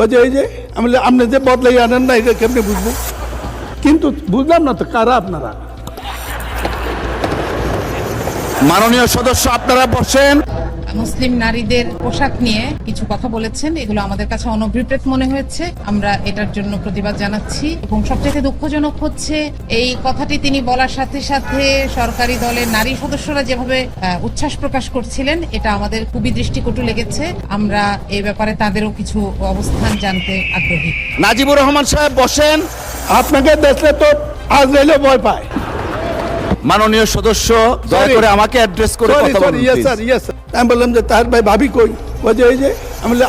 ওই যে আপনি যে বদলাই আনেন না, এটা কেমনি বুঝবো? কিন্তু বুঝলাম না তো কারা আপনারা। মাননীয় সদস্য, আপনারা বসেন। মুসলিম নারীদের পোশাক নিয়ে কিছু কথা বলেছেন, এগুলো আমাদের কাছে অনভিপ্রেত মনে হয়েছে। আমরা এটার জন্য প্রতিবাদ জানাচ্ছি এবং সবচেয়ে দুঃখজনক হচ্ছে এই কথাটি তিনি বলার সাথে সাথে সরকারি দলের নারী সদস্যরা যেভাবে উচ্ছ্বাস প্রকাশ করছিলেন, এটা আমাদের খুবই দৃষ্টিকটু লেগেছে। আমরা এই ব্যাপারে তাদেরও কিছু অবস্থান জানতে আগ্রহী। নাজিবুর রহমান সাহেব বসেন। আপনাকে দেখলে তো আজ রইলে ভয় পায়। মাননীয় সদস্য, দয়া করে আমাকে অ্যাড্রেস করে কথা বলুন please। Yes sir. আমি বললাম যে তার ভাই ভাবি কই? ওই যে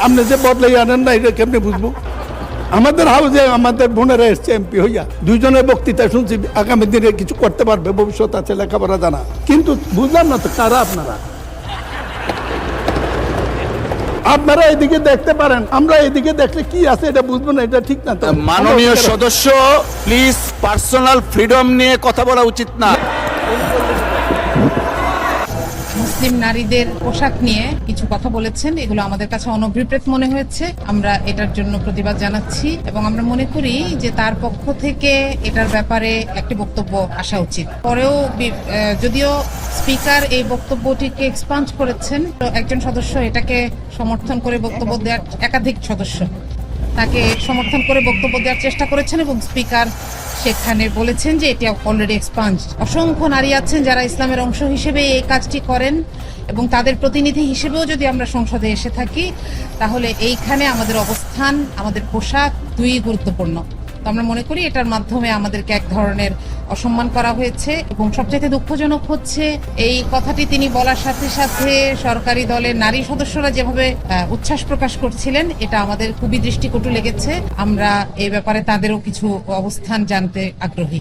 আপনি যে বদলাই আনেন না, এটা কেমনি বুঝবো? আমাদের হাউসে আমাদের বোনেরা এসছে এমপি হইয়া, দুইজনের বক্তৃতা শুনছি, আগামী দিনে কিছু করতে পারবে, ভবিষ্যৎ আছে, লেখাপড়া জানা। কিন্তু বুঝলাম না তো কারা আপনারা। আপনারা এদিকে দেখতে পারেন, আমরা এদিকে দেখলে কি আছে এটা বুঝবো না, এটা ঠিক না তো। মাননীয় সদস্য, প্লিজ পার্সোনাল ফ্রিডম নিয়ে কথা বলা উচিত না। মুসলিম নারীদের পোশাক নিয়ে কিছু কথা বলেছেন, এগুলো আমাদের কাছে অনভিপ্রেত মনে হয়েছে। আমরা এটার জন্য প্রতিবাদ জানাচ্ছি এবং আমরা মনে করি যে তার পক্ষ থেকে এটার ব্যাপারে একটি বক্তব্য আসা উচিত। পরেও যদিও স্পিকার এই বক্তব্যটিকে এক্সপান্ড করেছেন, তো একজন সদস্য এটাকে সমর্থন করে বক্তব্য দেওয়ার, একাধিক সদস্য তাকে সমর্থন করে বক্তব্য দেওয়ার চেষ্টা করেছেন এবং স্পিকার সেখানে বলেছেন যে এটি অলরেডি এক্সপাঞ্জ। অসংখ্য নারী আছেন যারা ইসলামের অংশ হিসেবে এই কাজটি করেন এবং তাদের প্রতিনিধি হিসেবেও যদি আমরা সংসদে এসে থাকি, তাহলে এইখানে আমাদের অবস্থান, আমাদের পোশাক দুই গুরুত্বপূর্ণ। তো আমরা মনে করি এটার মাধ্যমে আমাদেরকে এক ধরনের অসম্মান করা হয়েছে এবং সবচেয়ে দুঃখজনক হচ্ছে এই কথাটি তিনি বলার সাথে সাথে সরকারি দলের নারী সদস্যরা যেভাবে উচ্ছ্বাস প্রকাশ করছিলেন, এটা আমাদের খুবই দৃষ্টিকটু লেগেছে। আমরা এই ব্যাপারে তাদেরও কিছু অবস্থান জানতে আগ্রহী।